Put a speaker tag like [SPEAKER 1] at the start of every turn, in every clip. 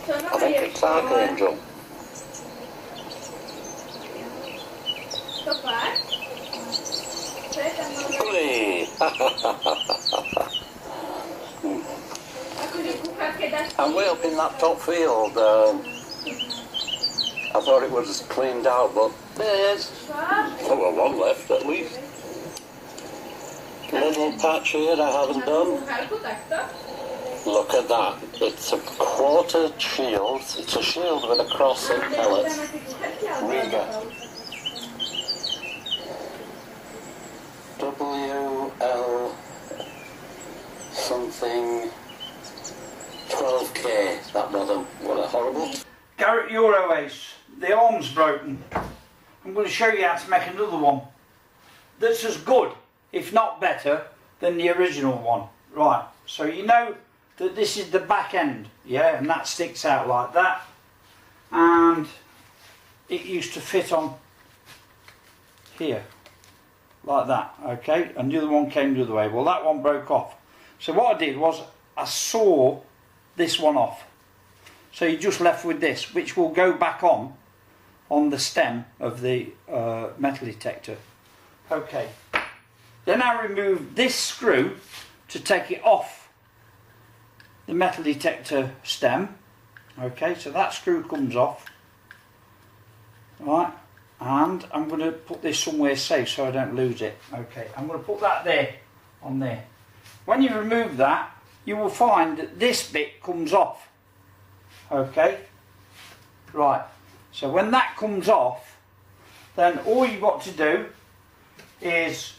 [SPEAKER 1] I think it's cycling drum. Hey. I'm way up in that top field. I thought it was cleaned out, but there's one left at least. A little patch here I haven't done. Look at that. It's a quarter shield. It's a shield with a cross and pellets. Riga. WL something 12K. That bottom. What a horrible.
[SPEAKER 2] Garrett Euro Ace. The arm's broken. I'm going to show you how to make another one that's as good, if not better, than the original one. Right, so you know that this is the back end, yeah, and that sticks out like that, and it used to fit on here like that, okay, and the other one came the other way. Well, that one broke off, so what I did was I saw this one off, so you're just left with this, which will go back on the stem of the metal detector. Okay, then I removed this screw to take it off the metal detector stem. Okay, so that screw comes off. Right, and I'm going to put this somewhere safe so I don't lose it. Okay, I'm going to put that there, on there. When you remove that, you will find that this bit comes off. Okay, right, so when that comes off, then all you've got to do is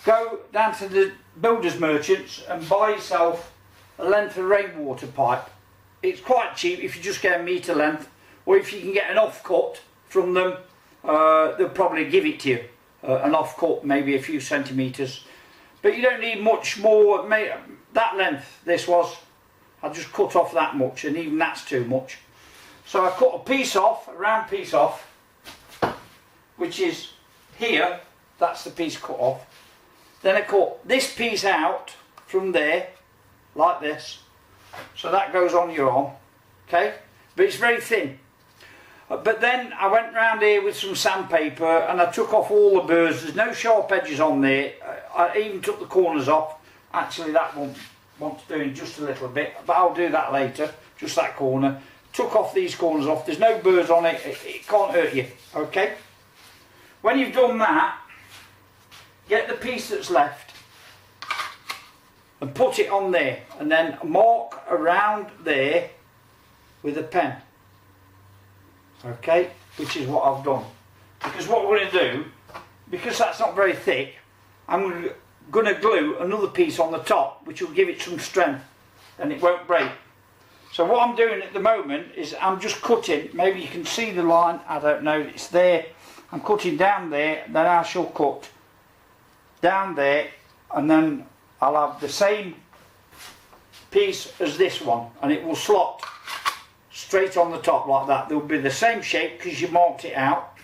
[SPEAKER 2] go down to the builders merchants and buy yourself a length of rainwater pipe. It's quite cheap if you just get a metre length, or if you can get an offcut from them, they'll probably give it to you, an offcut, maybe a few centimetres, but you don't need much more. That length this was, I just cut off that much, and even that's too much. So I cut a piece off, a round piece off, which is here. That's the piece cut off. Then I cut this piece out from there, like this. So that goes on your arm, okay? But it's very thin. But then I went round here with some sandpaper and I took off all the burrs. There's no sharp edges on there. I even took the corners off. Actually, that one wants doing just a little bit, but I'll do that later. Just that corner. Took off these corners off. There's no burrs on it. It can't hurt you, okay? When you've done that, get the piece that's left and put it on there, and then mark around there with a pen, okay, which is what I've done. Because what we're going to do, because that's not very thick, I'm going to glue another piece on the top which will give it some strength and it won't break. So what I'm doing at the moment is I'm just cutting, maybe you can see the line, I don't know, it's there. I'm cutting down there, then I shall cut down there, and then I'll have the same piece as this one, and it will slot straight on the top like that. They'll be the same shape because you marked it out.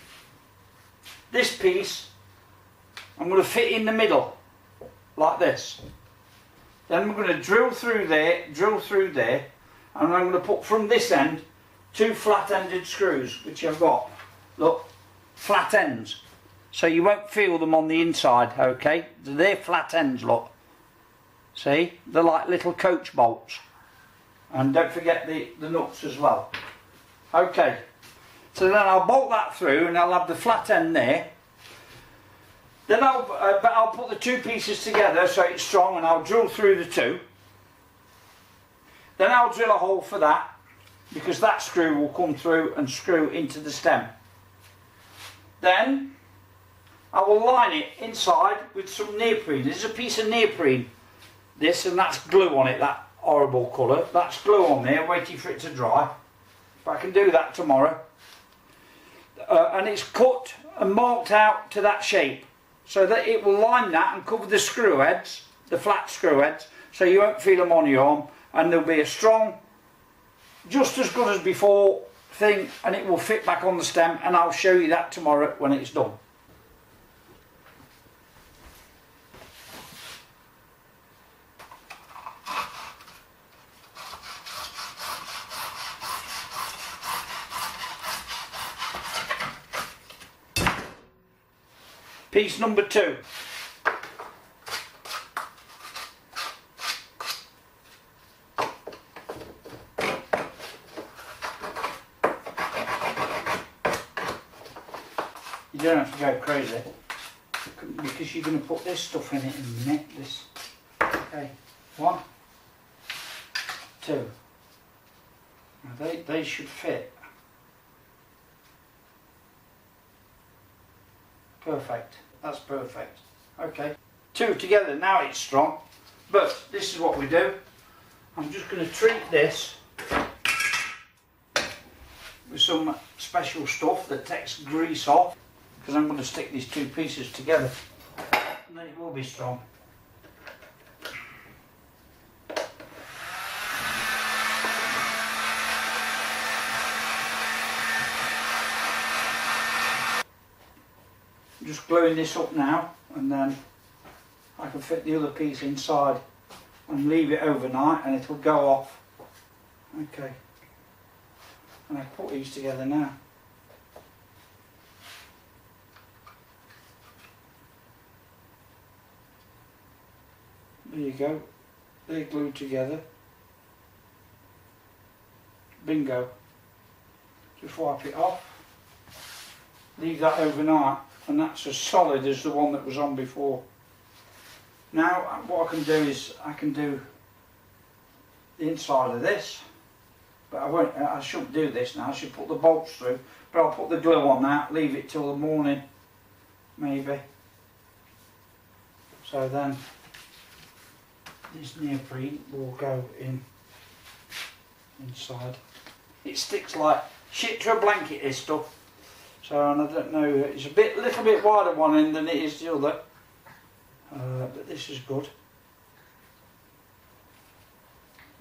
[SPEAKER 2] This piece I'm going to fit in the middle like this. Then I'm going to drill through there, and I'm going to put from this end 2 flat-ended screws, which I've got. Look, flat ends. So you won't feel them on the inside, okay? They're flat ends, look. See? They're like little coach bolts. And don't forget the nuts as well. Okay. So then I'll bolt that through and I'll have the flat end there. Then I'll put the 2 pieces together so it's strong, and I'll drill through the 2. Then I'll drill a hole for that, because that screw will come through and screw into the stem. Then I will line it inside with some neoprene. This is a piece of neoprene, this, and that's glue on it, that horrible colour. That's glue on there, waiting for it to dry. But I can do that tomorrow. And it's cut and marked out to that shape, so that it will line that and cover the screw heads, the flat screw heads, so you won't feel them on your arm, and there'll be a strong, just as good as before thing, and it will fit back on the stem, and I'll show you that tomorrow when it's done. Piece number 2. You don't have to go crazy because you're going to put this stuff in it in a minute. This. Okay, 1, 2. Now they should fit. Perfect. That's perfect. Okay. 2 together. Now it's strong. But this is what we do. I'm just going to treat this with some special stuff that takes grease off, because I'm going to stick these 2 pieces together and then it will be strong. I'm just gluing this up now, and then I can fit the other piece inside and leave it overnight and it will go off. Okay. And I put these together now. There you go. They're glued together. Bingo. Just wipe it off. Leave that overnight, and that's as solid as the one that was on before. Now what I can do is I can do the inside of this, but I shouldn't do this now. I should put the bolts through, but I'll put the glue on that, leave it till the morning maybe. So then this neoprene will go inside. It sticks like shit to a blanket, this stuff. So, and I don't know, it's a little bit wider one end than it is the other, but this is good.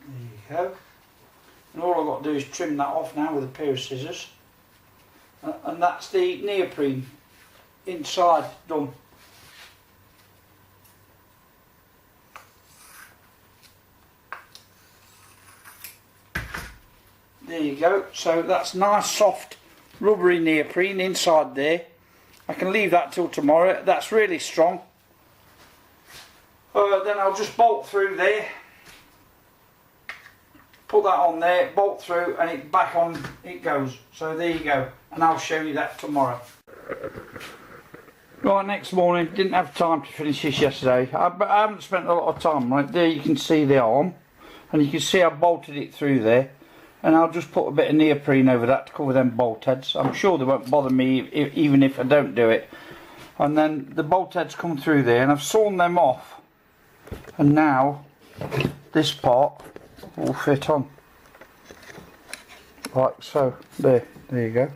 [SPEAKER 2] There you go. And all I've got to do is trim that off now with a pair of scissors, and that's the neoprene inside done. There you go. So that's nice soft rubbery neoprene inside there. I can leave that till tomorrow. That's really strong. Then I'll just bolt through there, put that on there, bolt through, and it back on it goes. So there you go, and I'll show you that tomorrow. Right, next morning, didn't have time to finish this yesterday, but I haven't spent a lot of time. Right there you can see the arm, and you can see I bolted it through there. And I'll just put a bit of neoprene over that to cover them bolt heads. I'm sure they won't bother me even if I don't do it. And then the bolt heads come through there, and I've sawn them off. And now this part will fit on. Like so. There you go.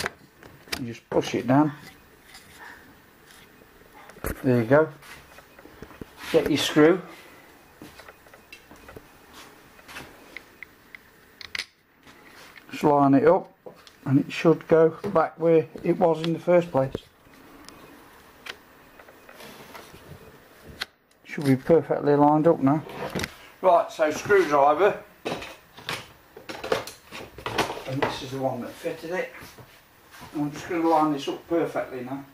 [SPEAKER 2] You just push it down. There you go. Get your screw. Just line it up, and it should go back where it was in the first place. Should be perfectly lined up now. Right, so screwdriver, and this is the one that fitted it. And I'm just going to line this up perfectly now,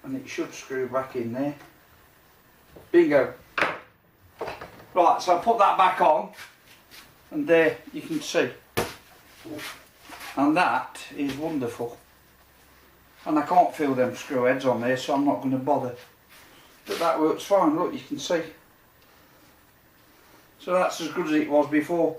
[SPEAKER 2] and it should screw back in there. Bingo. Right, so I put that back on, and there you can see. And that is wonderful. And I can't feel them screw heads on there, so I'm not going to bother. But that works fine, look, you can see. So that's as good as it was before.